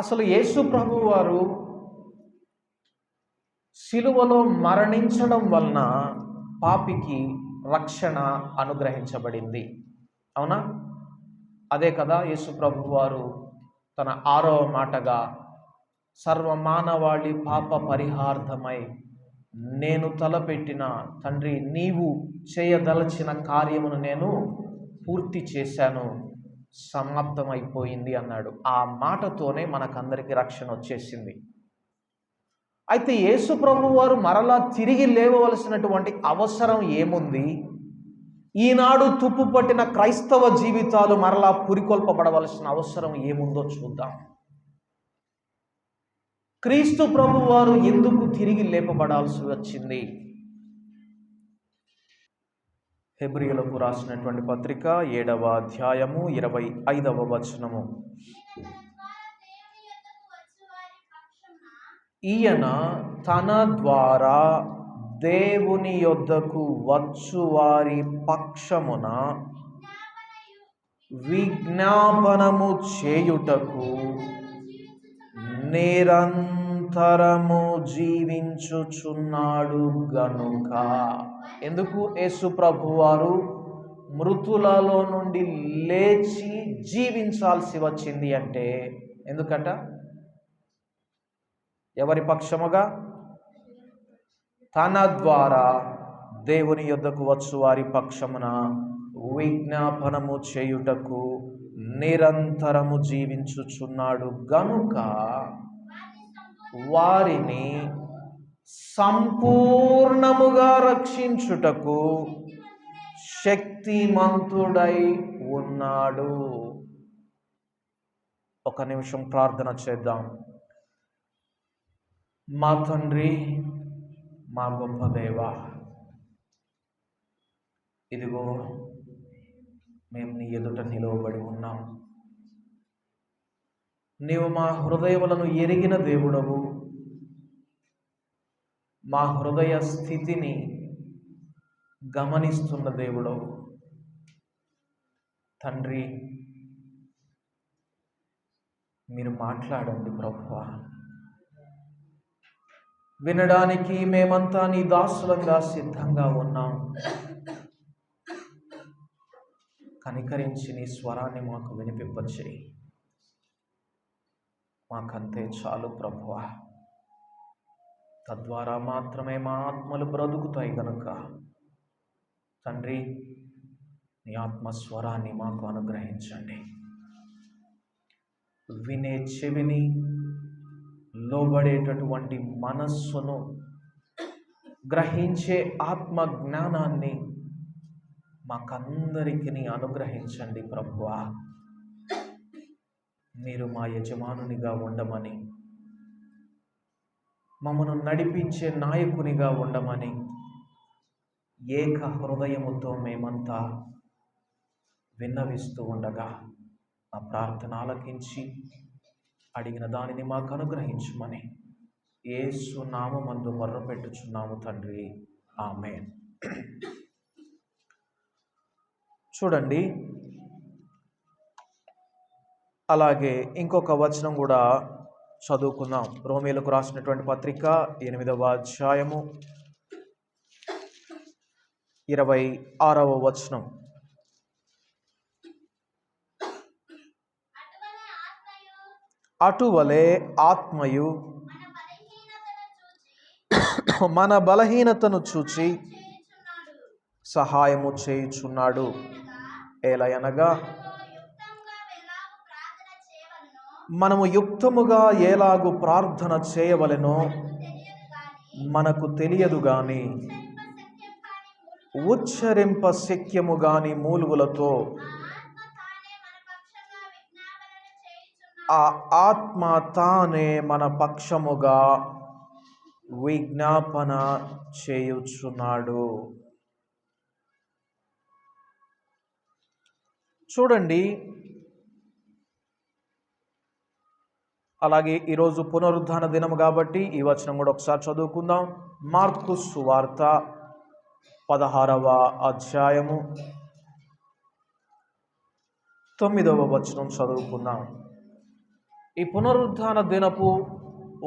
అసలు యేసు ప్రభు వారు శిలువలో మరణించడం వలన పాపికి రక్షణ అనుగ్రహించబడింది. అవునా? అదే కదా యేసు ప్రభు వారు తన 6వ మాటగా సర్వమానవాళి పాప పరిహార్థమై నేను తలపెట్టిన తండ్రి నీవు చేయదలచిన కార్యమును నేను పూర్తి చేశాను, సమాప్తమైపోయింది అన్నాడు. ఆ మాటతోనే మనకందరికీ రక్షణ వచ్చేసింది. అయితే యేసు ప్రభు వారు మరలా తిరిగి లేవవలసినటువంటి అవసరం ఏముంది? ఈనాడు తుప్పు పట్టిన క్రైస్తవ జీవితాలు మరలా పురికొల్పబడవలసిన అవసరం ఏముందో చూద్దాం. క్రీస్తు ప్రభు వారు ఎందుకు తిరిగి లేపబడాల్సి వచ్చింది? హెబ్రీయులకు రాసినటువంటి పత్రిక 7వ అధ్యాయము 25వ వచనము. ఈయన తన ద్వారా దేవుని యొద్దకు వచ్చు వారి పక్షమున విజ్ఞాపనము చేయుటకు నిరంతరము జీవించుచున్నాడు గనుక. ఎందుకు యేసు ప్రభు వారు మృతులలో నుండి లేచి జీవించాల్సి వచ్చింది అంటే, ఎందుకంట? ఎవరి పక్షముగా? తన ద్వారా దేవుని యొద్దకు వచ్చు వారి పక్షమున విజ్ఞాపనము చేయుటకు నిరంతరము జీవించుచున్నాడు గనుక వారిని సంపూర్ణముగా రక్షించుటకు శక్తిమంతుడై ఉన్నాడు. ఒక నిమిషం ప్రార్థన చేద్దాం. మా తండ్రి, మా గొప్ప దేవా, ఇదిగో మేము నీ ఎదుట నిలవబడి ఉన్నాం. నీవు మా హృదయములను ఎరిగిన దేవుడవు. మా హృదయ స్థితిని గమనిస్తున్న దేవుడవు. తండ్రి, మీరు మాట్లాడండి ప్రభువా. వినడానికి మేమంతా నీ దాసులంగా సిద్ధంగా ఉన్నాం. కనికరించి నీ స్వరాన్ని మాకు వినిపింపచేయి. మాకంతే చాలు ప్రభువా. తద్వారా మాత్రమే మా ఆత్మలు బ్రతుకుతాయి గనుక తండ్రి, నీ ఆత్మస్వరాన్ని మాకు అనుగ్రహించండి. వినే చెవిని, లోబడేటటువంటి మనస్సును, గ్రహించే ఆత్మ జ్ఞానాన్ని మాకందరికీ అనుగ్రహించండి ప్రభువా. మీరు మా యజమానునిగా ఉండమని, మమ్మను నడిపించే నాయకునిగా ఉండమని ఏక హృదయముతో మేమంతా విన్నవిస్తూ ఉండగా ఆ ప్రార్థన ఆలకించి అడిగిన దానిని మాకు అనుగ్రహించమని యేసు నామమందు మొర్రపెట్టుచున్నాము తండ్రి. ఆమేన్. చూడండి, అలాగే ఇంకొక వచనం కూడా చదువుకుందాం. రోమీయులకు రాసినటువంటి పత్రిక 8వ అధ్యాయము 26వ వచనం. అటువలే ఆత్మయు మన బలహీనతను చూచి సహాయము చేయుచున్నాడు. ఏలయనగా మనము యుక్తముగా ఎలాగు ప్రార్థన చేయవలెనో మనకు తెలియదు గాని ఉచ్చరింప శక్యము గాని మూలుగులతో ఆ ఆత్మ తానే మన పక్షముగా విజ్ఞాపన చేయుచున్నాడు. చూడండి, అలాగే ఈరోజు పునరుద్ధాన దినము కాబట్టి ఈ వచనం కూడా ఒకసారి చదువుకుందాం. మార్కు సువార్త 16వ అధ్యాయము 9వ వచనం చదువుకుందాం. ఈ పునరుత్థాన దినపు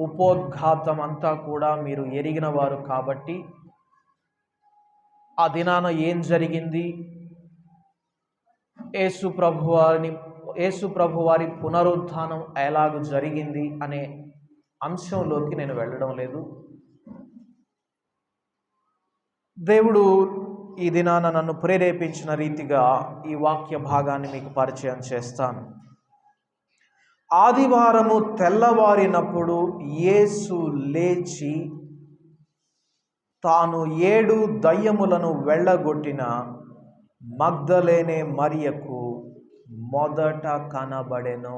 ఉపోద్ఘాతం అంతా కూడా మీరు ఎరిగిన వారు కాబట్టి ఆ దినాన ఏం జరిగింది, యేసు ప్రభువారి పునరుత్థానం ఎలాగ జరిగింది అనే అంశంలోకి నేను వెళ్ళడం లేదు. దేవుడు ఈ దినాన నన్ను ప్రేరేపించిన రీతిగా ఈ వాక్య భాగాన్ని మీకు పరిచయం చేస్తాను. ఆదివారము తెల్లవారినప్పుడు యేసు లేచి తాను 7 దయ్యములను వెళ్ళగొట్టిన మగ్దలేనే మరియకు మొదట కనబడెను.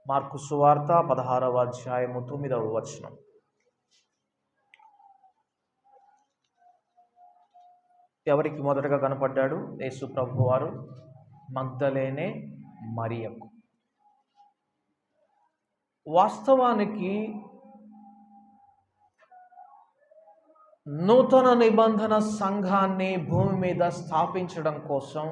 మార్కు సువార్త 16వ అధ్యాయము 9వ వచనం. ఎవరికి మొదటగా కనపడ్డాడు? యేసు ప్రభువారు మగ్దలేనే మరియకు. వాస్తవానికి నూతన నిబంధన సంఘాన్ని భూమి మీద స్థాపించడం కోసం,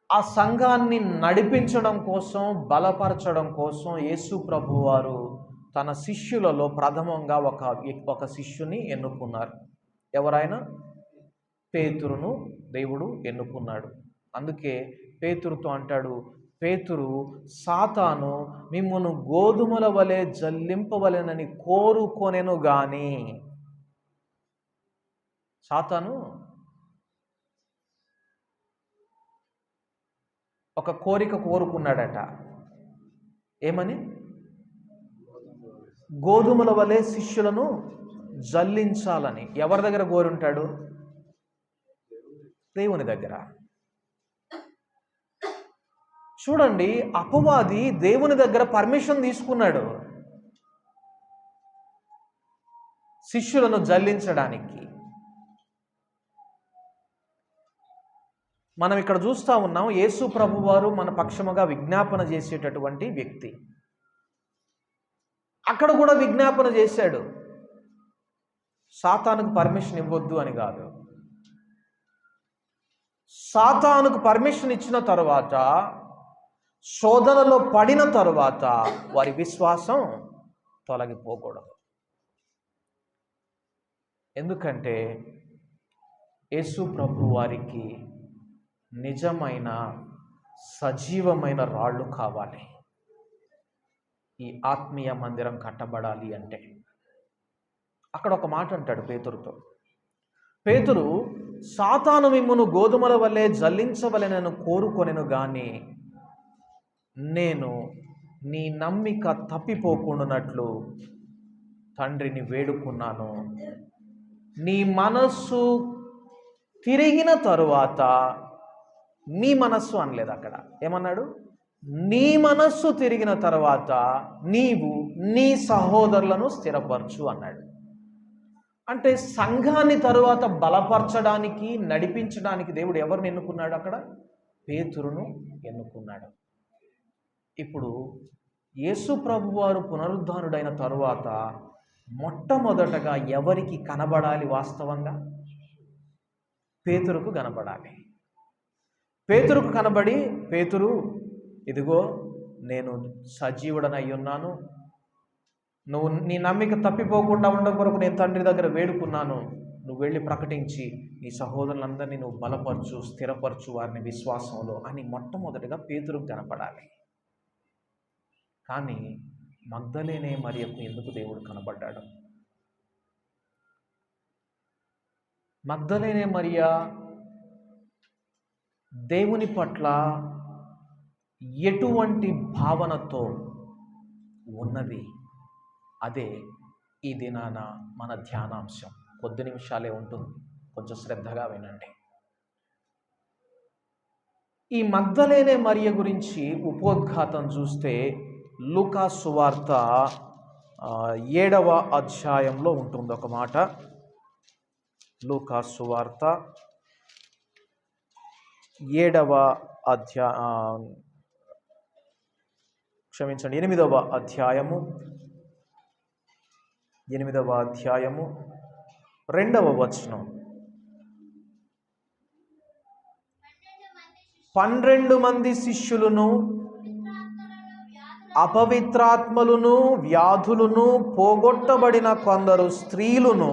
ఆ సంఘాన్ని నడిపించడం కోసం, బలపరచడం కోసం యేసు ప్రభువారు తన శిష్యులలో ప్రథమంగా ఒక శిష్యుని ఎన్నుకున్నారు. ఎవరైనా? పేతురును దేవుడు ఎన్నుకున్నాడు. అందుకే పేతురుతో అంటాడు, పేతురు, సాతాను మిమ్మును గోధుమల వలె జల్లింపవలెనని కోరుకొనెను గాని. సాతాను ఒక కోరిక కోరుకున్నాడట. ఏమని? గోధుమల వలె శిష్యులను జల్లించాలని. ఎవరి దగ్గర కోరుంటాడు? దేవుని దగ్గర. చూడండి, అపవాది దేవుని దగ్గర పర్మిషన్ తీసుకున్నాడు శిష్యులను జల్లించడానికి. మనం ఇక్కడ చూస్తూ ఉన్నాం, యేసు ప్రభువారు మన పక్షముగా విజ్ఞాపన చేసేటటువంటి వ్యక్తి. అక్కడ కూడా విజ్ఞాపన చేశాడు, సాతానుకు పర్మిషన్ ఇవ్వద్దు అని కాదు. సాతానుకు పర్మిషన్ ఇచ్చిన తర్వాత, శోధనలో పడిన తరువాత వారి విశ్వాసం తొలగిపోకూడదు. ఎందుకంటే యేసు ప్రభు వారికి నిజమైన సజీవమైన రాళ్ళు కావాలి ఈ ఆత్మీయ మందిరం కట్టబడాలి అంటే. అక్కడ ఒక మాట అంటాడు పేతురుతో, పేతురు, సాతాను మిమ్మును గోధుమల వల్లే జల్లించవలెనను కోరుకొనెను గాని నేను నీ నమ్మిక తప్పిపోకుండానట్లు తండ్రిని వేడుకున్నాను. నీ మనస్సు తిరిగిన తరువాత, నీ మనస్సు అనలేదు అక్కడ, ఏమన్నాడు? నీ మనస్సు తిరిగిన తర్వాత నీవు నీ సహోదరులను స్థిరపరచు అన్నాడు. అంటే సంఘాన్ని తరువాత బలపరచడానికి, నడిపించడానికి దేవుడు ఎవరిని ఎన్నుకున్నాడు? అక్కడ పేతురును ఎన్నుకున్నాడు. ఇప్పుడు యేసు ప్రభువారు పునరుద్ధానుడైన తరువాత మొట్టమొదటగా ఎవరికి కనబడాలి? వాస్తవంగా పేతురుకు కనబడాలి. పేతురుకు కనబడి, పేతురు, ఇదిగో నేను సజీవుడనై ఉన్నాను, నువ్వు నీ నమ్మిక తప్పిపోకుండా ఉండడం కొరకు నేను తండ్రి దగ్గర వేడుకున్నాను, నువ్వు వెళ్ళి ప్రకటించి నీ సహోదరులందరినీ నువ్వు బలపరచు, స్థిరపరచు వారిని విశ్వాసంలో అని మొట్టమొదటిగా పేతురుకు కనపడాలి. కానీ మగ్దలేనే మరియకు ఎందుకు దేవుడు కనబడ్డాడు? మగ్దలేనే మరియ దేవుని పట్ల ఎటువంటి భావనతో ఉన్నది? అదే ఈ దినాన మన ధ్యానాంశం. కొద్ది నిమిషాలే ఉంటుంది, కొంచెం శ్రద్ధగా వినండి. ఈ మగ్దలేనే మరియ గురించి ఉపోద్ఘాతం చూస్తే లూకా సువార్త 7వ అధ్యాయంలో ఉంటుంది ఒక మాట. లూకా సువార్త 8వ అధ్యాయము 2వ వచనం. 12 మంది శిష్యులను అపవిత్రాత్మలను వ్యాధులను పోగొట్టబడిన కొందరు స్త్రీలను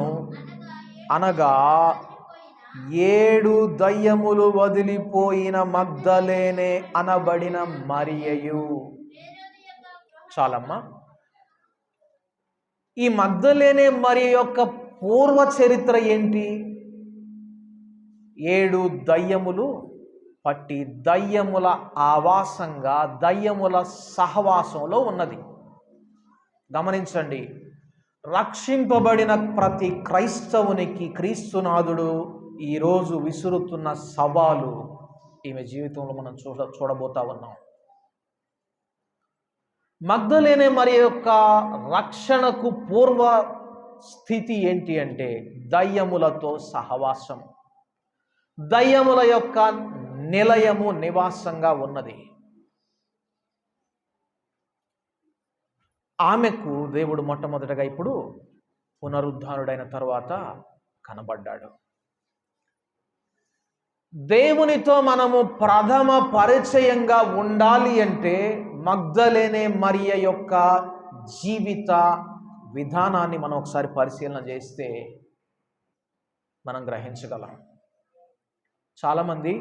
అనగా 7 దయ్యములు వదిలిపోయిన మగ్దలేనే అనబడిన మరియయు. చాలమ్మా. ఈ మగ్దలేనే మరియ యొక్క పూర్వ చరిత్ర ఏంటి? 7 దయ్యములు పట్టి దయ్యముల ఆవాసంగా, దయ్యముల సహవాసంలో ఉన్నది. గమనించండి, రక్షింపబడిన ప్రతి క్రైస్తవునికి క్రీస్తునాథుడు ఈరోజు విసురుతున్న సవాలు ఈమె జీవితంలో మనం చూడబోతా ఉన్నాం. మగ్దలేనే మరియ యొక్క రక్షణకు పూర్వ స్థితి ఏంటి అంటే దయ్యములతో సహవాసం, దయ్యముల యొక్క నిలయము, నివాసంగా ఉన్నది. ఆమెకు దేవుడు మొట్టమొదటగా ఇప్పుడు పునరుద్ధానుడైన తర్వాత కనబడ్డాడు. దేవునితో మనము ప్రథమ పరిచయంగా ఉండాలి అంటే మగ్దలేనే మరియ యొక్క జీవిత విధానాన్ని మనం ఒకసారి పరిశీలన చేస్తే మనం గ్రహించగలం. చాలామంది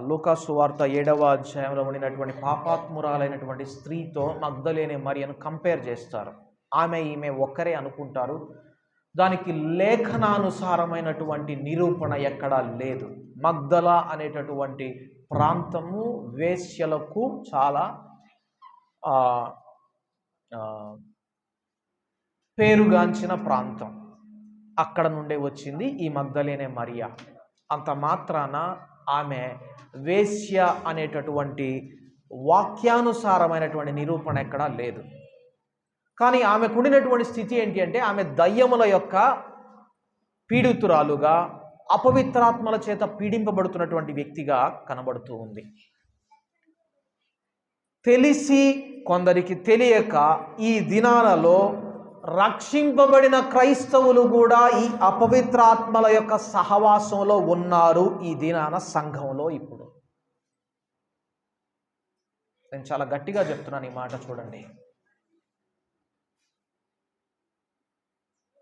లూకా సువార్త 7వ అధ్యాయంలో ఉండినటువంటి పాపాత్మురాలైనటువంటి స్త్రీతో మగ్దలేనే మరియను కంపేర్ చేస్తారు. ఆమె ఈమె ఒక్కరే అనుకుంటారు. దానికి లేఖనానుసారమైనటువంటి నిరూపణ ఎక్కడా లేదు. మగ్దల అనేటటువంటి ప్రాంతము వేశ్యలకు చాలా పేరుగాంచిన ప్రాంతం. అక్కడ నుండే వచ్చింది ఈ మగ్దలేనే మరియ. అంత మాత్రాన ఆమె వేశ్య అనేటటువంటి వాక్యానుసారమైనటువంటి నిరూపణ ఎక్కడా లేదు. కానీ ఆమెకు ఉండినటువంటి స్థితి ఏంటి అంటే ఆమె దయ్యముల యొక్క పీడితురాలుగా, అపవిత్రాత్మల చేత పీడింపబడుతున్నటువంటి వ్యక్తిగా కనబడుతూ ఉంది. తెలిసి కొందరికి తెలియక ఈ దినాలలో రక్షింపబడిన క్రైస్తవులు కూడా ఈ అపవిత్రాత్మల యొక్క సహవాసంలో ఉన్నారు ఈ దినాన సంఘంలో. ఇప్పుడు నేను చాలా గట్టిగా చెప్తున్నాను ఈ మాట, చూడండి.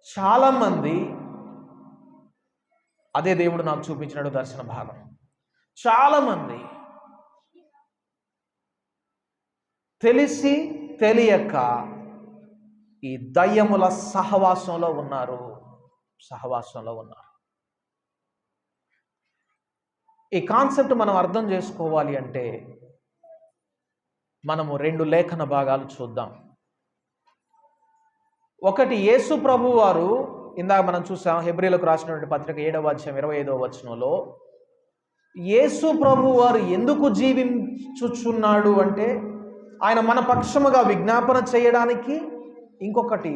చాలామంది, అదే దేవుడు నాకు చూపించినాడు దర్శన భాగం, చాలామంది తెలిసి తెలియక ఈ దయ్యముల సహవాసంలో ఉన్నారు. ఈ కాన్సెప్ట్ మనం అర్థం చేసుకోవాలి అంటే మనము 2 లేఖన భాగాలు చూద్దాం. ఒకటి, యేసు ప్రభు వారు ఇందాక మనం చూసాం హెబ్రీలకు రాసినటువంటి పత్రిక 7వ అధ్యాయం 25వ వచనంలో యేసు ప్రభు వారు ఎందుకు జీవించుచున్నాడు అంటే ఆయన మన పక్షముగా విజ్ఞాపన చేయడానికి. ఇంకొకటి,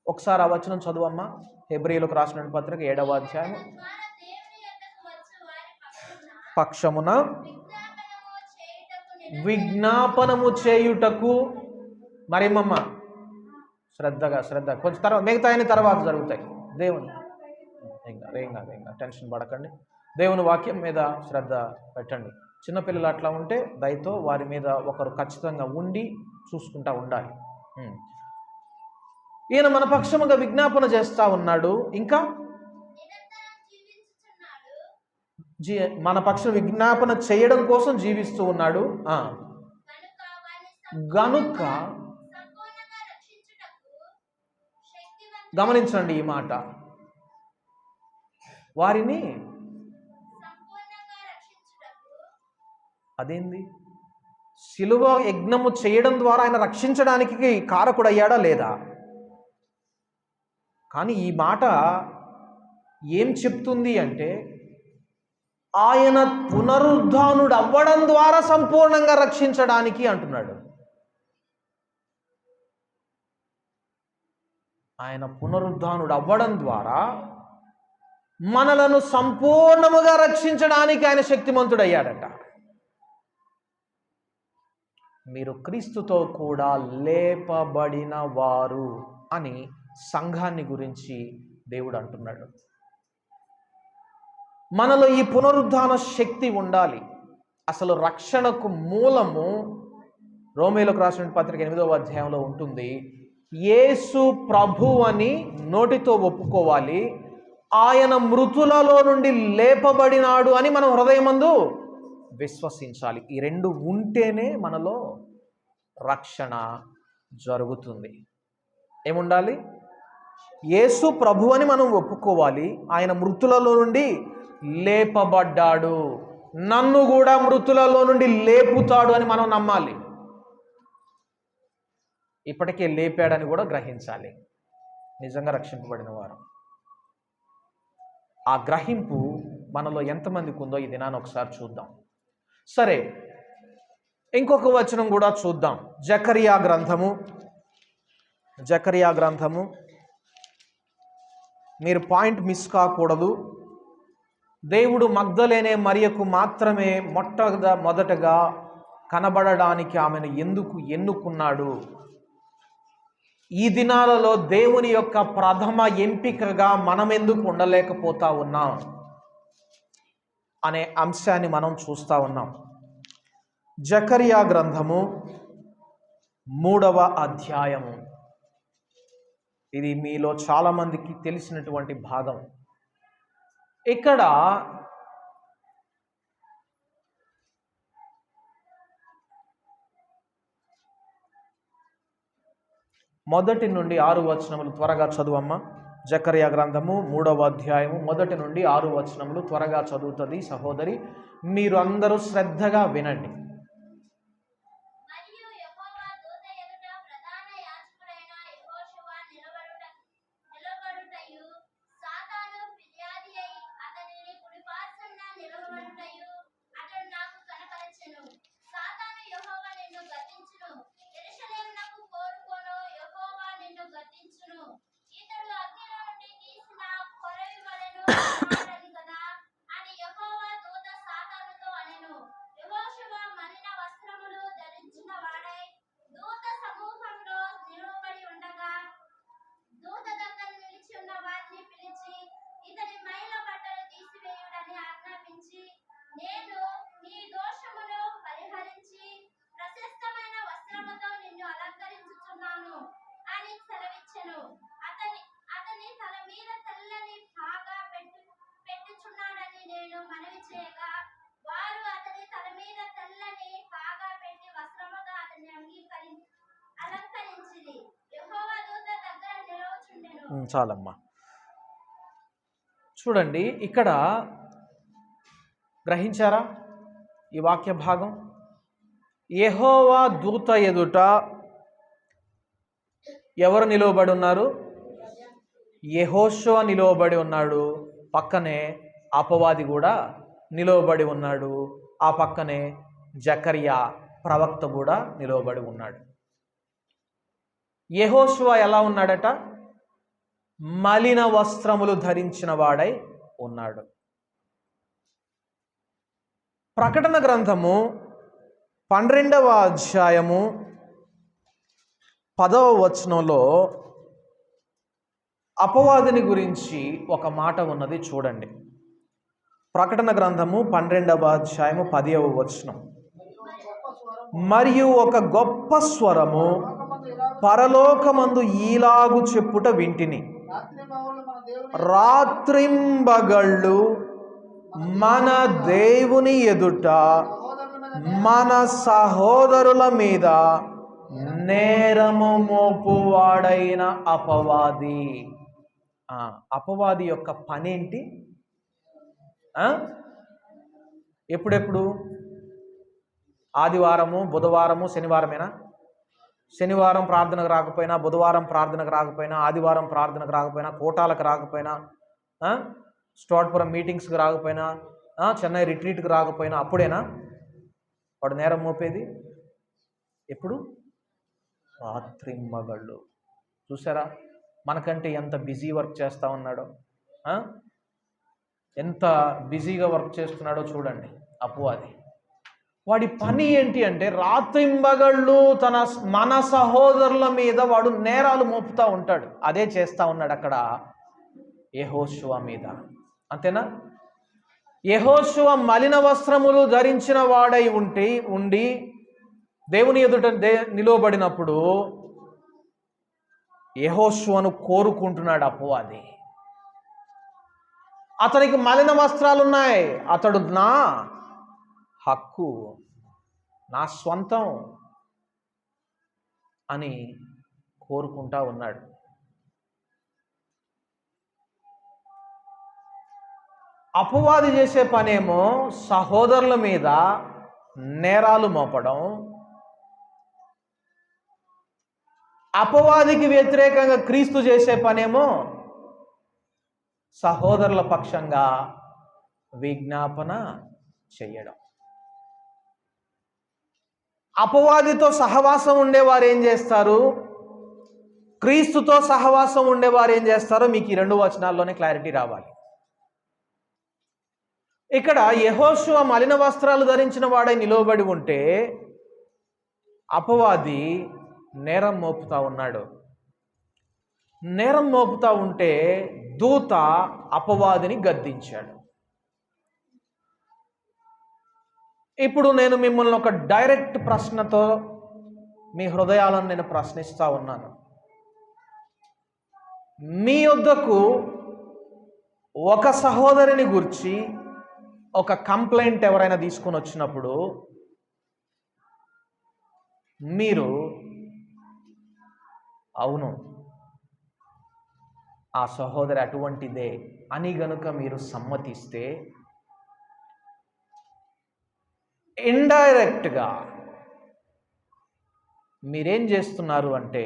ఒకసారి ఆ వచనం చదువమ్మా. హెబ్రీలకు రాసినటువంటి పత్రిక 7వ అధ్యాయం పక్షమున విజ్ఞాపనము చేయుటకు. మరేమమ్మ శ్రద్ధగా కొంచెం తర్వాత, మిగతా అన్ని తర్వాత జరుగుతాయి. దేవుని ఏం కాదు టెన్షన్ పడకండి. దేవుని వాక్యం మీద శ్రద్ధ పెట్టండి. చిన్నపిల్లలు అట్లా ఉంటే దయతో వారి మీద ఒకరు ఖచ్చితంగా ఉండి చూసుకుంటా ఉండాలి. ఈయన మన పక్షముగా విజ్ఞాపన చేస్తూ ఉన్నాడు. ఇంకా మన పక్షం విజ్ఞాపన చేయడం కోసం జీవిస్తూ ఉన్నాడు. గనుక గమనించండి ఈ మాట, వారిని అదేంది శిలువ యజ్ఞము చేయడం ద్వారా ఆయన రక్షించడానికి కారకుడయ్యాడా లేదా? కానీ ఈ మాట ఏం చెప్తుంది అంటే ఆయన పునరుద్ధానుడు అవ్వడం ద్వారా సంపూర్ణంగా రక్షించడానికి అంటున్నాడు. ఆయన పునరుద్ధానుడు అవ్వడం ద్వారా మనలను సంపూర్ణముగా రక్షించడానికి ఆయన శక్తిమంతుడయ్యాడట. మీరు క్రీస్తుతో కూడా లేపబడిన వారు అని సంఘాన్ని గురించి దేవుడు అంటున్నాడు. మనలో ఈ పునరుద్ధాన శక్తి ఉండాలి. అసలు రక్షణకు మూలము రోమీయులకు రాసిన పత్రిక 8వ అధ్యాయంలో ఉంటుంది. యేసు ప్రభు అని నోటితో ఒప్పుకోవాలి, ఆయన మృతులలో నుండి లేపబడినాడు అని మనం హృదయమందు విశ్వసించాలి. ఈ రెండు ఉంటేనే మనలో రక్షణ జరుగుతుంది. ఏముండాలి? యేసు ప్రభు అని మనం ఒప్పుకోవాలి, ఆయన మృతులలో నుండి లేపబడ్డాడు, నన్ను కూడా మృతులలో నుండి లేపుతాడు అని మనం నమ్మాలి. ఇప్పటికే లేపాడని కూడా గ్రహించాలి, నిజంగా రక్షింపబడిన వారు. ఆ గ్రహింపు మనలో ఎంతమందికి ఉందో ఈ దినాన్ని ఒకసారి చూద్దాం. సరే, ఇంకొక వచనం కూడా చూద్దాం. జకరియా గ్రంథము మీరు పాయింట్ మిస్ కాకూడదు. దేవుడు మగ్దలేనే మరియకు మాత్రమే మొదటగా కనబడడానికి ఆమెను ఎందుకు ఎన్నుకున్నాడు? ఈ దినాలలో దేవుని యొక్క ప్రథమ ఎంపికగా మనం ఎందుకు ఉండలేకపోతా ఉన్నాం అనే అంశాన్ని మనం చూస్తూ ఉన్నాం. జకరియా గ్రంథము 3వ అధ్యాయము. ఇది మీలో చాలామందికి తెలిసినటువంటి భాగం. ఇక్కడ మొదటి నుండి 6 వచనములు త్వరగా చదువమ్మా. జకరియా గ్రంథము 3వ అధ్యాయము 1 నుండి 6 వచనములు త్వరగా చదువుతుంది సహోదరి. మీరు అందరూ శ్రద్ధగా వినండి. చాలమ్మా. చూడండి, ఇక్కడ గ్రహించారా ఈ వాక్య భాగం? యెహోవా దూత ఎదుట ఎవరు నిలవబడి ఉన్నారు? యెహోషువ నిలవబడి ఉన్నాడు. పక్కనే అపవాది కూడా నిలవబడి ఉన్నాడు. ఆ పక్కనే జకరియా ప్రవక్త కూడా నిలవబడి ఉన్నాడు. యెహోషువ ఎలా ఉన్నాడట? మలిన వస్త్రములు ధరించిన వాడై ఉన్నాడు. ప్రకటన గ్రంథము 12వ అధ్యాయము 10వ వచనంలో అపవాదిని గురించి ఒక మాట ఉన్నది, చూడండి. ప్రకటన గ్రంథము 12వ అధ్యాయము 10వ వచనం. మరియు ఒక గొప్ప స్వరము పరలోకమందు ఈలాగు చెప్పుట వింటిని, రాత్రింబగళ్ళు మన దేవుని ఎదుట మన సహోదరుల మీద నేరము మోపువాడైన అపవాది. అపవాది యొక్క పనేంటి? ఎప్పుడెప్పుడు? ఆదివారము, బుధవారము, శనివారమేనా? శనివారం ప్రార్థనకు రాకపోయినా, బుధవారం ప్రార్థనకు రాకపోయినా, ఆదివారం ప్రార్థనకు రాకపోయినా, కోటాలకు రాకపోయినా, స్టార్ట్పురం మీటింగ్స్కి రాకపోయినా, చెన్నై రిట్రీట్కి రాకపోయినా అప్పుడేనా వాడు నేరం మోపేది? ఎప్పుడు? రాత్రింబగళ్ళు. చూసారా మనకంటే ఎంత బిజీ వర్క్ చేస్తూ ఉన్నాడో, ఎంత బిజీగా వర్క్ చేస్తున్నాడో చూడండి అపవాది. వాడి పని ఏంటి అంటే రాత్రింబగళ్ళు మన సహోదరుల మీద వాడు నేరాలు మోపుతూ ఉంటాడు. అదే చేస్తూ ఉన్నాడు అక్కడ యెహోషువ మీద. అంతేనా? యెహోషువ మలిన వస్త్రములు ధరించిన వాడై ఉండి దేవుని ఎదుట నిలువబడినప్పుడు యెహోషువను కోరుకుంటున్నాడు అపవాది. అతనికి మలిన వస్త్రాలున్నాయి, అతడు నా హక్కు, నా స్వంతం అని కోరుకుంటా ఉన్నాడు. అపవాది చేసే పనేమో సహోదరుల మీద నేరాలు మోపడం, అపవాదికి వ్యతిరేకంగా క్రీస్తు చేసే పనేమో సహోదరుల పక్షంగా విజ్ఞాపన చేయడం. అపవాదితో సహవాసం ఉండేవారు ఏం చేస్తారు, క్రీస్తుతో సహవాసం ఉండేవారు ఏం చేస్తారో మీకు ఈ 2 వచనాల్లోనే క్లారిటీ రావాలి. ఇక్కడ యెహోషువ మలిన వస్త్రాలు ధరించిన వాడై నిలవబడి ఉంటే అపవాది నేరం మోపుతా ఉన్నాడు. నేరం మోపుతా ఉంటే దూత అపవాదిని గద్దించాడు. ఇప్పుడు నేను మిమ్మల్ని ఒక డైరెక్ట్ ప్రశ్నతో మీ హృదయాలను నేను ప్రశ్నిస్తా ఉన్నాను. మీ వద్దకు ఒక సహోదరిని గురించి ఒక కంప్లైంట్ ఎవరైనా తీసుకొని వచ్చినప్పుడు మీరు అవును ఆ సహోదరి అటువంటిదే అని గనుక మీరు సమ్మతిస్తే ఇండైరెక్ట్గా మీరేం చేస్తున్నారు అంటే,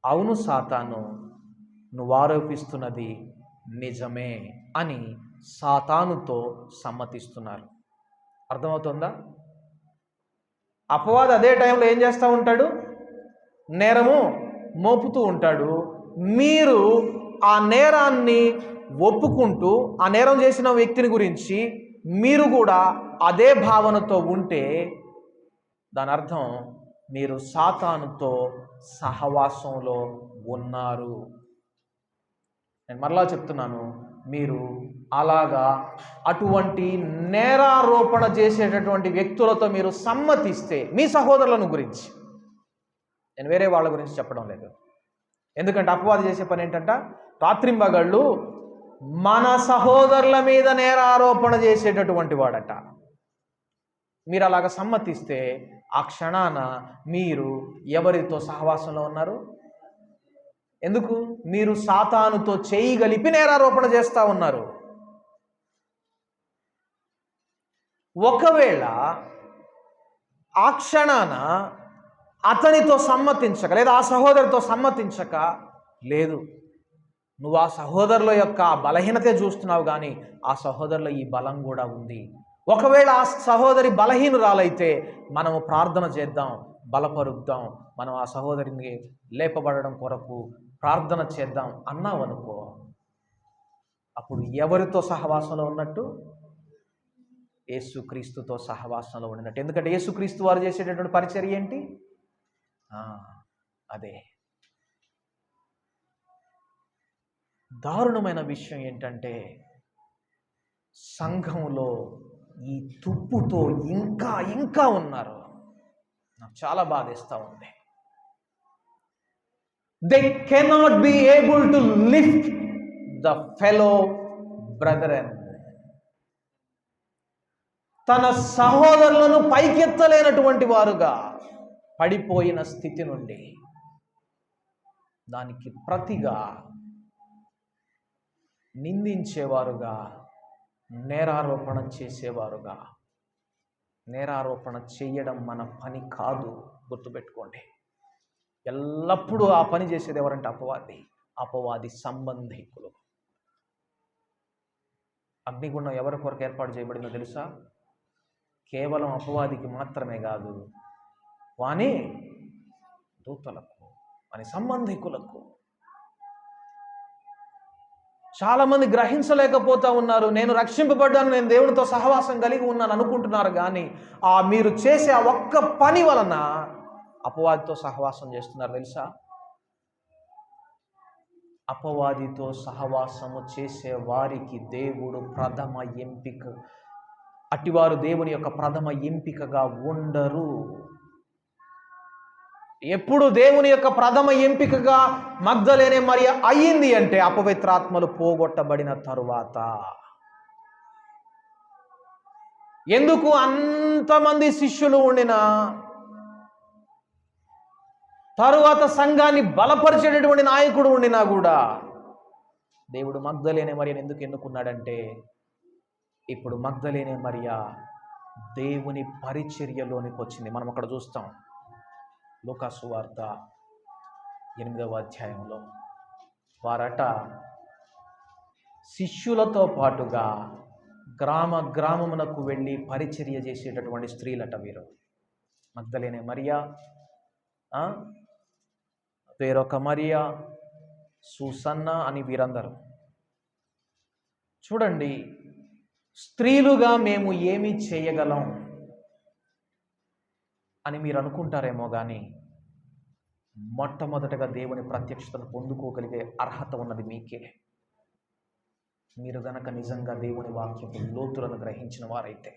అవును సాతాను, నువ్వు ఆరోపిస్తున్నది నిజమే అని సాతానుతో సమ్మతిస్తున్నారు. అర్థమవుతుందా? అపవాది అదే టైంలో ఏం చేస్తూ ఉంటాడు, నేరము మోపుతూ ఉంటాడు. మీరు ఆ నేరాన్ని ఒప్పుకుంటూ ఆ నేరం చేసిన వ్యక్తిని గురించి మీరు కూడా అదే భావనతో ఉంటే దాని అర్థం మీరు సాతానుతో సహవాసంలో ఉన్నారు. నేను మరలా చెప్తున్నాను, మీరు అలాగా అటువంటి నేరారోపణ చేసేటటువంటి వ్యక్తులతో మీరు సమ్మతిస్తే, మీ సహోదరులను గురించి, నేను వేరే వాళ్ళ గురించి చెప్పడం లేదు, ఎందుకంటే అపవాది చేసే పని ఏంటంట, రాత్రింబగళ్ళు మన సహోదరుల మీద నేరారోపణ చేసేటటువంటి వాడట. మీరు అలాగ సమ్మతిస్తే ఆ క్షణాన మీరు ఎవరితో సహవాసంలో ఉన్నారు? ఎందుకు? మీరు సాతానుతో చేయి గలిపి నేరారోపణ చేస్తూ ఉన్నారు. ఒకవేళ ఆ క్షణాన అతనితో సమ్మతించక, లేదా ఆ సహోదరితో సమ్మతించక, లేదు నువ్వు ఆ సహోదరుల యొక్క బలహీనతే చూస్తున్నావు కానీ ఆ సహోదరుల ఈ బలం కూడా ఉంది. ఒకవేళ ఆ సహోదరి బలహీనురాలైతే మనము ప్రార్థన చేద్దాం, బలపరుద్దాం, మనం ఆ సహోదరిని లేపబడడం కొరకు ప్రార్థన చేద్దాం అన్నావనుకో, అప్పుడు ఎవరితో సహవాసంలో ఉన్నట్టు? యేసుక్రీస్తుతో సహవాసంలో ఉన్నట్టు. ఎందుకంటే యేసుక్రీస్తు వారు చేసేటటువంటి పరిచర్య ఏంటి? అదే. దారుణమైన విషయం ఏంటంటే, సంఘంలో ఈ తుప్పుతో ఇంకా ఇంకా ఉన్నారు. నాకు చాలా బాధేస్తూ ఉంది. They cannot be able to lift the fellow brethren. తన సహోదరులను పైకెత్తలేనటువంటి వారుగా పడిపోయిన స్థితి నుండి దానికి ప్రతిగా నిందించేవారుగా, నేరారోపణ చేసేవారుగా. నేరారోపణ చేయడం మన పని కాదు, గుర్తుపెట్టుకోండి. ఎల్లప్పుడూ ఆ పని చేసేది ఎవరంటే అపవాది సంబంధికులు. అగ్నిగుండం ఎవరి కొరకు ఏర్పాటు చేయబడిందో తెలుసా? కేవలం అపవాదికి మాత్రమే కాదు, వాని దూతలకు, వాని సంబంధికులకు. చాలామంది గ్రహించలేకపోతా ఉన్నారు. నేను రక్షింపబడ్డాను, నేను దేవునితో సహవాసం కలిగి ఉన్నాను అనుకుంటున్నారు, కానీ మీరు చేసే ఆ ఒక్క పని వలన అపవాదితో సహవాసం చేస్తున్నారు తెలుసా? అపవాదితో సహవాసము చేసే వారికి దేవుడు ప్రథమ ఎంపిక, అటివారు దేవుని యొక్క ప్రథమ ఎంపికగా ఉండరు. ఎప్పుడు దేవుని యొక్క ప్రథమ ఎంపికగా మగ్దలేనే మరియ అయ్యింది అంటే అపవిత్రాత్మలు పోగొట్టబడిన తరువాత. ఎందుకు అంతమంది శిష్యులు ఉండినా, తరువాత సంఘాన్ని బలపరిచేటటువంటి నాయకుడు ఉండినా కూడా దేవుడు మగ్దలేనే మరియను ఎందుకు ఎన్నుకున్నాడంటే, ఇప్పుడు మగ్దలేనే మరియ దేవుని పరిచర్యలోనికి వచ్చింది. మనం అక్కడ చూస్తాం లూకా సువార్త 8వ అధ్యాయంలో. వారట శిష్యులతో పాటుగా గ్రామమునకు వెళ్ళి పరిచర్య చేసేటటువంటి స్త్రీలట వీరు. మగ్దలేనే మరియ, వేరొక మరియ, సూసన్న అని వీరందరూ. చూడండి, స్త్రీలుగా మేము ఏమి చేయగలం అని మీరు అనుకుంటారేమో కానీ, మొట్టమొదటగా దేవుని ప్రత్యక్షతను పొందుకోగలిగే అర్హత ఉన్నది మీకే. మీరు గనక నిజంగా దేవుని వాక్యపు లోతులను గ్రహించిన వారైతే.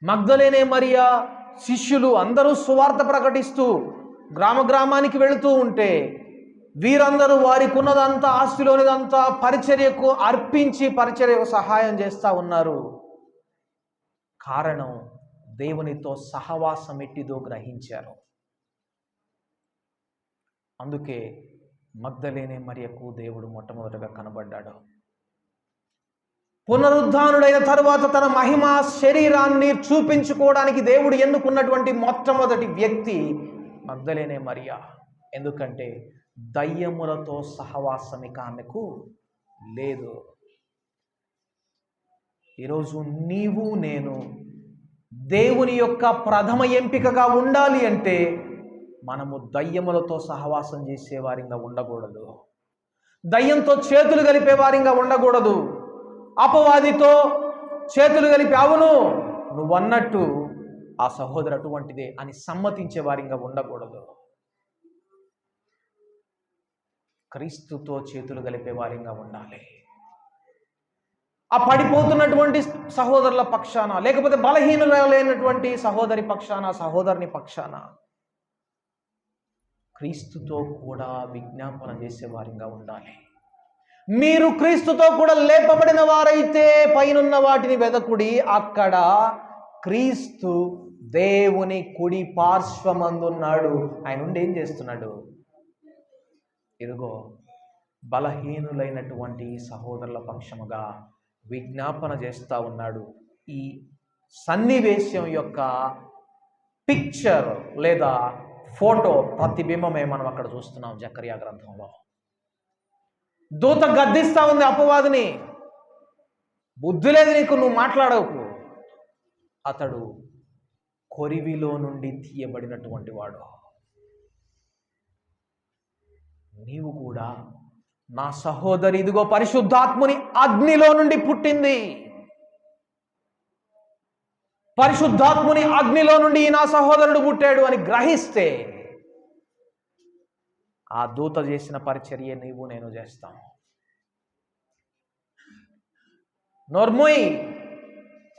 మగ్దలేనే మరియ శిష్యులు అందరూ సువార్త ప్రకటిస్తూ గ్రామానికి వెళుతూ ఉంటే, వీరందరూ వారికి ఉన్నదంతా, ఆస్తిలోనిదంతా పరిచర్యకు అర్పించి పరిచర్యకు సహాయం చేస్తూ ఉన్నారు. కారణం, దేవునితో సహవాసం ఎట్టిదో గ్రహించారు. అందుకే మగ్దలేనే మరియకు దేవుడు మొట్టమొదటగా కనబడ్డాడు. పునరుద్ధానుడైన తరువాత తన మహిమా శరీరాన్ని చూపించుకోవడానికి దేవుడు ఎన్నుకున్నటువంటి మొట్టమొదటి వ్యక్తి మగ్దలేనే మరియ. ఎందుకంటే దయ్యములతో సహవాసం ఇక ఆమెకు లేదు. ఈరోజు నీవు నేను దేవుని యొక్క ప్రథమ ఎంపికగా ఉండాలి అంటే మనము దయ్యములతో సహవాసం చేసేవారిగా ఉండకూడదు. దయ్యంతో చేతులు కలిపే వారిగా ఉండకూడదు. అపవాదితో చేతులు కలిపి అవును నువ్వన్నట్టు ఆ సహోదరు అటువంటిదే అని సమ్మతించే వారిగా ఉండకూడదు. క్రీస్తుతో చేతులు కలిపే వారిగా ఉండాలి. ఆ పడిపోతున్నటువంటి సహోదరుల పక్షాన, లేకపోతే బలహీనులైనటువంటి సహోదరి పక్షాన, సహోదరుని పక్షాన క్రీస్తుతో కూడా విజ్ఞాపన చేసే వారిగా ఉండాలి. మీరు క్రీస్తుతో కూడా లేపబడిన వారైతే పైనున్న వాటిని వెదకుడి, అక్కడ క్రీస్తు దేవుని కుడి పార్శ్వమందున్నాడు. ఆయన ఉండి ఏం చేస్తున్నాడు? ఇదిగో బలహీనులైనటువంటి సహోదరుల పక్షముగా విజ్ఞాపన చేస్తూ ఉన్నాడు. ఈ సన్నివేశం యొక్క పిక్చర్ లేదా ఫోటో ప్రతిబింబమే మనం అక్కడ చూస్తున్నాం జకర్యా గ్రంథంలో. దూత గద్దిస్తా ఉంది అపవాదిని, బుద్ధి లేదు నీకు, నువ్వు మాట్లాడకు. అతడు కొరివిలో నుండి తీయబడినటువంటి వాడు. నీవు కూడా నా సహోదరి ఇదిగో పరిశుద్ధాత్ముని అగ్నిలో నుండి పుట్టింది, పరిశుద్ధాత్ముని అగ్నిలో నుండి నా సహోదరుడు పుట్టాడు అని గ్రహిస్తే ఆ దూత చేసిన పరిచర్య నీవు నేను చేస్తాం. నోర్మోయ్,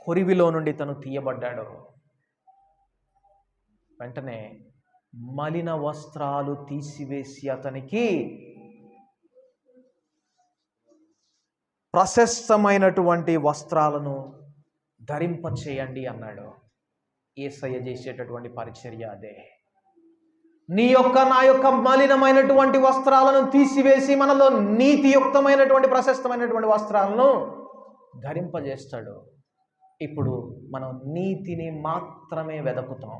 కొరివిలో నుండి తను తీయబడ్డాడు. వెంటనే మలిన వస్త్రాలు తీసివేసి అతనికి ప్రశస్తమైనటువంటి వస్త్రాలను ధరింపచేయండి అన్నాడు. యేసయ్య చేసేటటువంటి పరిచర్య అదే. నీ యొక్క నా యొక్క మలినమైనటువంటి వస్త్రాలను తీసివేసి మనలో నీతియుక్తమైనటువంటి ప్రశస్తమైనటువంటి వస్త్రాలను ధరింపజేస్తాడు. ఇప్పుడు మనం నీతిని మాత్రమే వెదకుతాం,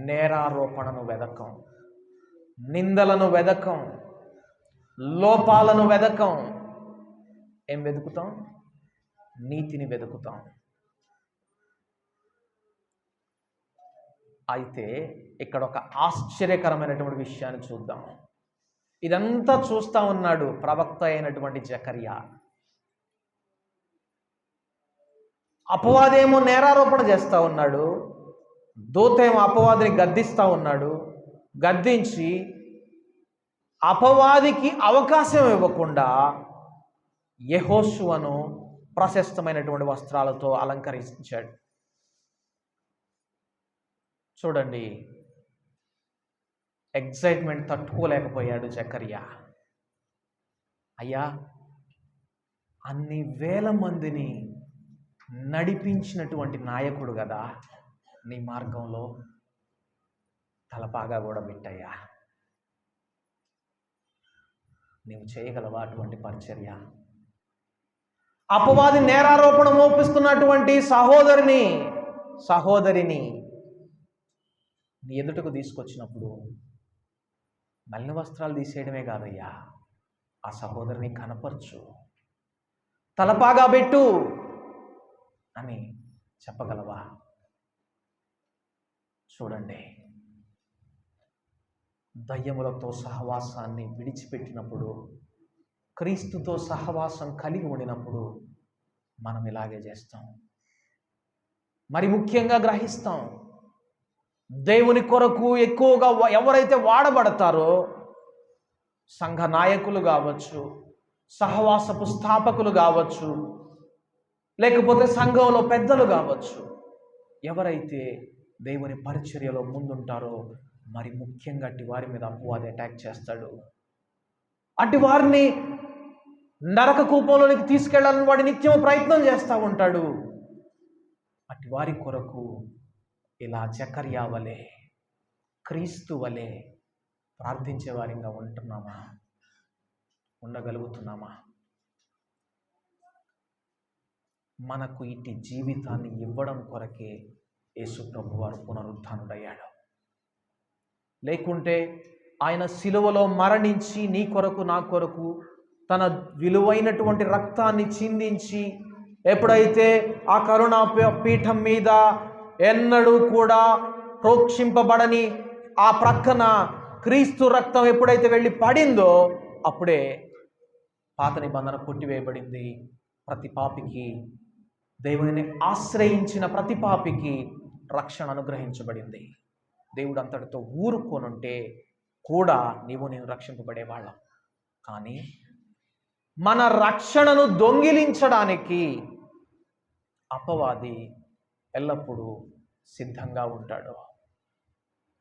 నేరారోపణను వెదకం, నిందలను వెదకం, లోపాలను వెదకం. ఏం వెతుకుతాం? నీతిని వెతుకుతాం. అయితే ఇక్కడ ఒక ఆశ్చర్యకరమైనటువంటి విషయాన్ని చూద్దాం. ఇదంతా చూస్తా ఉన్నాడు ప్రవక్త అయినటువంటి జకర్యా. అపవాదేమో నేరారోపణ చేస్తూ ఉన్నాడు, దూత ఏమో అపవాదిని గద్దిస్తూ ఉన్నాడు. గద్దించి అపవాదికి అవకాశం ఇవ్వకుండా యెహోషువను ప్రశస్తమైనటువంటి వస్త్రాలతో అలంకరించాడు. చూడండి, ఎగ్జైట్మెంట్ తట్టుకోలేకపోయాడు జకర్యా. అయ్యా, అన్ని వేల మందిని నడిపించినటువంటి నాయకుడు కదా, నీ మార్గంలో తలపాగా కూడా పెట్టయ్యా. నీవు చేయగలవా అటువంటి పరిచర్య? అపవాది నేరారోపణ మోపిస్తున్నటువంటి సహోదరిని నీ ఎదుటకు తీసుకొచ్చినప్పుడు మలిన వస్త్రాలు తీసేయడమే కాదయ్యా, ఆ సహోదరిని కనపరచు, తలపాగా పెట్టు అని చెప్పగలవా? చూడండి, దయ్యములతో సహవాసాన్ని విడిచిపెట్టినప్పుడు, క్రీస్తుతో సహవాసం కలిగి ఉండినప్పుడు మనం ఇలాగే చేస్తాం. మరి ముఖ్యంగా గ్రహిస్తాం, దేవుని కొరకు ఎక్కువగా ఎవరైతే వాడబడతారో, సంఘ నాయకులు కావచ్చు, సహవాసపు స్థాపకులు కావచ్చు, లేకపోతే సంఘంలో పెద్దలు కావచ్చు, ఎవరైతే దేవుని పరిచర్యలో ముందుంటారో మరి ముఖ్యంగా అట్టి వారి మీద అపవాది అటాక్ చేస్తాడు. అట్టి వారిని నరక కూపంలోనికి తీసుకెళ్లాలని వాడి నిత్యం ప్రయత్నం చేస్తూ ఉంటాడు. అట్టి వారి కొరకు ఇలా జకర్యా వలె, క్రీస్తు వలె ప్రార్థించే వారిగా ఉండగలుగుతున్నామా? మనకు ఇట్టి జీవితాన్ని ఇవ్వడం కొరకే యేసు ప్రభువారు పునరుద్ధానుడయ్యాడు. లేకుంటే ఆయన శిలువలో మరణించి నీ కొరకు నా కొరకు తన విలువైనటువంటి రక్తాన్ని చిందించి, ఎప్పుడైతే ఆ కరుణా పీఠం మీద ఎన్నడూ కూడా ప్రోక్షింపబడని ఆ ప్రక్కన క్రీస్తు రక్తం ఎప్పుడైతే వెళ్ళి పడిందో, అప్పుడే పాత నిబంధన కొట్టివేయబడింది. ప్రతి పాపికి, దేవునిని ఆశ్రయించిన ప్రతి పాపికి రక్షణ అనుగ్రహించబడింది. దేవుడు అంతటితో ఊరుకోనుంటే కూడా నేను రక్షింపబడేవాళ్ళం. కానీ మన రక్షణను దొంగిలించడానికి అపవాది ఎల్లప్పుడూ సిద్ధంగా ఉంటాడు.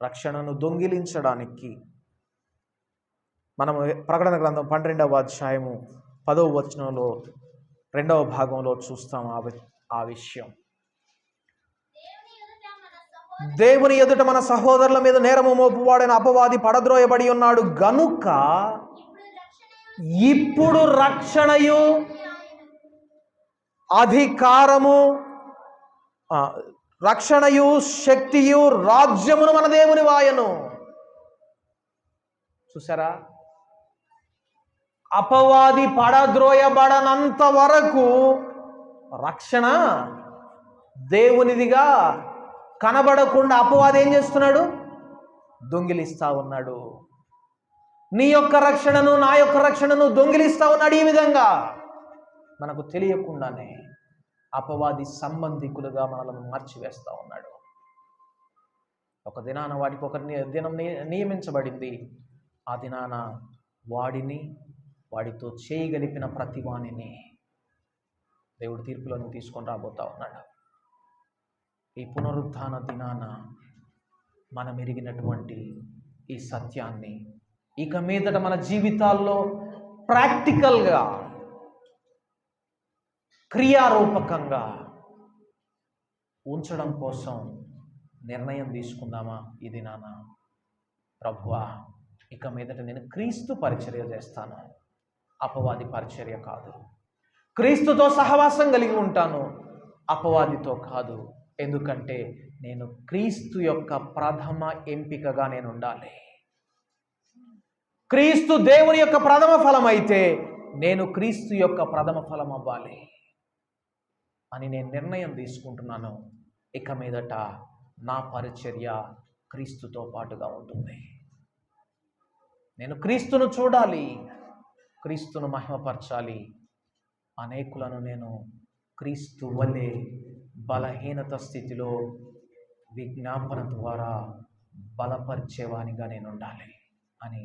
రక్షణను దొంగిలించడానికి మనం ప్రకటన గ్రంథం 12వ అధ్యాయము 10వ వచనంలో 2వ భాగంలో చూస్తాం ఆ విషయం. దేవుని ఎదుట మన సహోదరుల మీద నేరము మోపువాడైన అపవాది పడద్రోయబడి ఉన్నాడు గనుక ఇప్పుడు రక్షణయు అధికారము, రక్షణయు శక్తియు రాజ్యమును మన దేవుని వాయను. చూసారా, అపవాది పడద్రోయబడనంత వరకు రక్షణ దేవునిదిగా కనబడకుండా అపవాది ఏం చేస్తున్నాడు? దొంగిలిస్తా ఉన్నాడు. నీ యొక్క రక్షణను, నా యొక్క రక్షణను దొంగిలిస్తా ఉన్నాడు. ఈ విధంగా మనకు తెలియకుండానే అపవాది సంబంధికులుగా మనల్ని మార్చివేస్తా ఉన్నాడు. ఒక దినాన వాడికి ఒక దినం నియమించబడింది. ఆ దినాన వాడితో చేయగలిపిన ప్రతి వాణిని దేవుడు తీర్పులను తీసుకొని రాబోతా ఉన్నాడు. ఈ పునరుత్థాన దినాన మనం ఎరిగినటువంటి ఈ సత్యాన్ని ఇక మీదట మన జీవితాల్లో ప్రాక్టికల్గా, క్రియారూపకంగా ఉంచడం కోసం నిర్ణయం తీసుకుందామా? ఈ దినాన, ప్రభువా, ఇక మీదట నేను క్రీస్తు పరిచర్య చేస్తాను, అపవాది పరిచర్య కాదు. క్రీస్తుతో సహవాసం కలిగి ఉంటాను, అపవాదితో కాదు. ఎందుకంటే నేను క్రీస్తు యొక్క ప్రథమ ఎంపికగా నేను ఉండాలి. క్రీస్తు దేవుని యొక్క ప్రథమ ఫలం అయితే నేను క్రీస్తు యొక్క ప్రథమ ఫలం అవ్వాలి అని నేను నిర్ణయం తీసుకుంటున్నాను. ఇక మీదట నా పరిచర్య క్రీస్తుతో పాటుగా ఉంటుంది. నేను క్రీస్తును చూడాలి, క్రీస్తును మహిమపరచాలి. అనేకులను నేను క్రీస్తు వలె బలహీనత స్థితిలో విజ్ఞాపన ద్వారా బలపరిచేవానిగా నేను ఉండాలి అని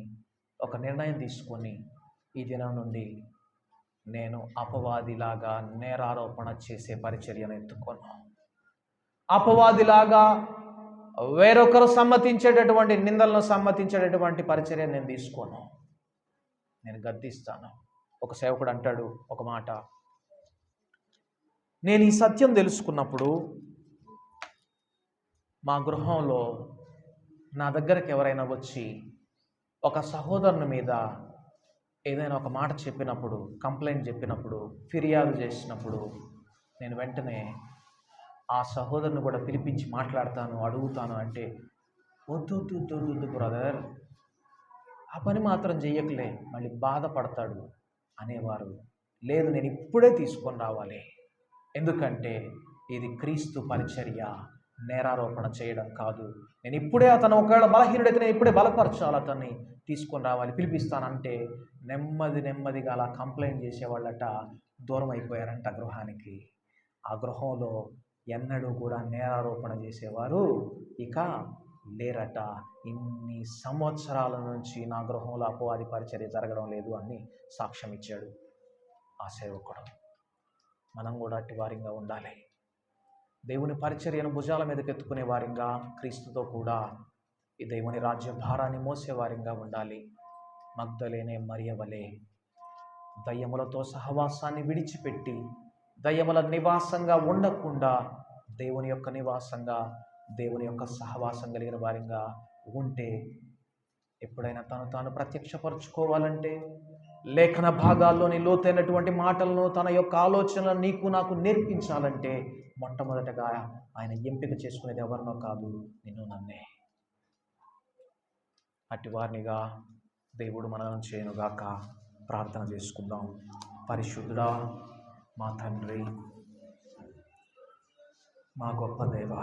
ఒక నిర్ణయం తీసుకొని ఈ దినం నుండి నేను అపవాదిలాగా నేరారోపణ చేసే పరిచర్యను ఎత్తుకోను. అపవాదిలాగా వేరొకరు సమ్మతించేటటువంటి నిందలను సమ్మతించేటటువంటి పరిచర్య నేను తీసుకోను. నేను గద్దిస్తాను. ఒక సేవకుడు అంటాడు ఒక మాట, నేను ఈ సత్యం తెలుసుకున్నప్పుడు మా గృహంలో నా దగ్గరకు ఎవరైనా వచ్చి ఒక సహోదరుని మీద ఏదైనా ఒక మాట చెప్పినప్పుడు, కంప్లైంట్ చెప్పినప్పుడు, ఫిర్యాదు చేసినప్పుడు నేను వెంటనే ఆ సహోదరుని కూడా పిలిపించి మాట్లాడతాను, అడుగుతాను. అంటే వద్దు వద్దు వద్దు వద్దు బ్రదర్, ఆ పని మాత్రం చెయ్యకలే, మళ్ళీ బాధపడతాడు అనేవారు. లేదు, నేను ఇప్పుడే తీసుకొని రావాలి, ఎందుకంటే ఇది క్రీస్తు పరిచర్య, నేరారోపణ చేయడం కాదు. నేను ఇప్పుడే అతను ఒకవేళ బలహీనుడైతే నేను ఇప్పుడే బలపరచాలి, అతన్ని తీసుకొని రావాలి, పిలిపిస్తానంటే నెమ్మదిగా అలా కంప్లైంట్ చేసేవాళ్ళట దూరం అయిపోయారంట గృహానికి. ఆ గృహంలో ఎన్నడూ కూడా నేరారోపణ చేసేవారు ఇక లేరట. ఇన్ని సంవత్సరాల నుంచి నా గృహంలో అపవాది పరిచర్య జరగడం లేదు అని సాక్ష్యం ఇచ్చాడు ఆ సేవకుడు. మనం కూడా అట్టి వారిగా ఉండాలి. దేవుని పరిచర్యను భుజాల మీదకి ఎత్తుకునే వారిగా, క్రీస్తుతో కూడా ఈ దేవుని రాజ్య భారాన్ని మోసేవారిగా ఉండాలి. మగ్దలేనే మరియ వలె దయ్యములతో సహవాసాన్ని విడిచిపెట్టి దయ్యముల నివాసంగా ఉండకుండా దేవుని యొక్క నివాసంగా, దేవుని యొక్క సహవాసం కలిగిన వారిగా ఉంటే, ఎప్పుడైనా తాను ప్రత్యక్షపరచుకోవాలంటే, లేఖన భాగాల్లోని లోతైనటువంటి మాటలను, తన యొక్క ఆలోచనలను నీకు నాకు నేర్పించాలంటే మొట్టమొదటగా ఆయన ఎంపిక చేసుకునేది ఎవరినో కాదు, నిన్ను నన్నే. అట్టి వారినిగా దేవుడు మనల్ని చేయనుగాక. ప్రార్థన చేసుకుందాం. పరిశుద్ధుడా, మా తండ్రి, మా గొప్ప దేవ,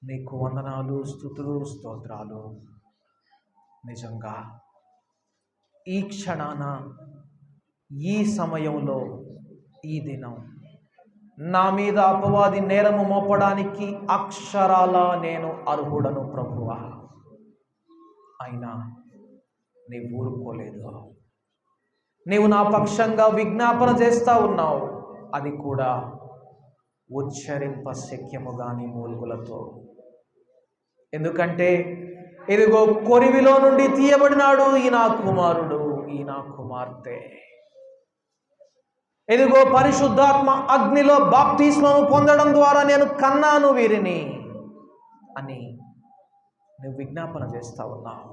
నీకు వందనాలు, స్తుతులు, స్తోత్రాలు. నిజంగా ఈ క్షణాన, ఈ సమయంలో, ఈ దినం నా మీద అపవాది నేరము మోపడానికి అక్షరాల నేను అర్హుడను ప్రభువా. అయినా నీవు ఊరుకోలేదు. నీవు నా పక్షంగా విజ్ఞాపన చేస్తూ ఉన్నావు, అది కూడా ఉచ్చరింప శక్యము గాని మూలుగులతో. ఎందుకంటే ఇదిగో కొరివిలో నుండి తీయబడినాడు ఈ నా కుమారుడు, ఈ నా కుమార్తె. ఇదిగో పరిశుద్ధాత్మ అగ్నిలో బాప్తిస్మము పొందడం ద్వారా నేను కన్నాను వీరిని అని నువ్వు విజ్ఞాపన చేస్తూ ఉన్నావు.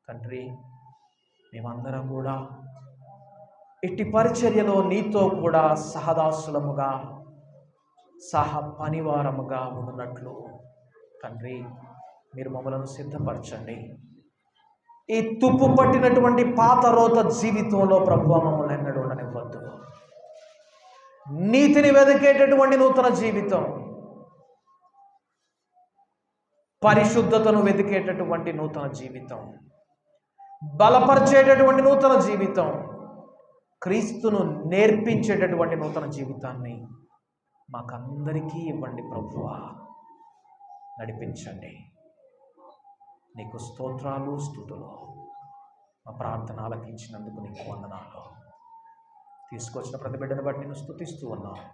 తండ్రి, మేమందరం కూడా ఇట్టి పరిచర్యలో నీతో కూడా సహదాసులముగా, సహ పనివారముగా ఉన్నట్లు తండ్రి మీరు మమ్మలను సిద్ధపరచండి. ఈ తుప్పు పట్టినటువంటి పాత రోత జీవితంలో ప్రభువా మమ్మల్ని ఎన్నడూ ఉండనివ్వద్దు. నీతిని వెతికేటటువంటి నూతన జీవితం, పరిశుద్ధతను వెతికేటటువంటి నూతన జీవితం, బలపరిచేటటువంటి నూతన జీవితం, క్రీస్తును నేర్పించేటటువంటి నూతన జీవితాన్ని మాకందరికీ ఇవ్వండి ప్రభువా. నడిపించండి. నీకు స్తోత్రాలు, స్తుతులు. మా ప్రార్థన ఆలకించినందుకు నీకు వందనాలు. తీసుకొచ్చిన ప్రతి బిడ్డను బట్టి నేను స్తుతిస్తూ ఉన్నాను.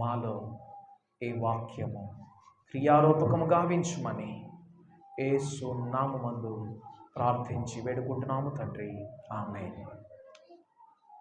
మాలో ఈ వాక్యము క్రియారూపకము గావించుమని యేసు నామమునందు ప్రార్థించి వేడుకుంటున్నాము తండ్రి. ఆమేన్.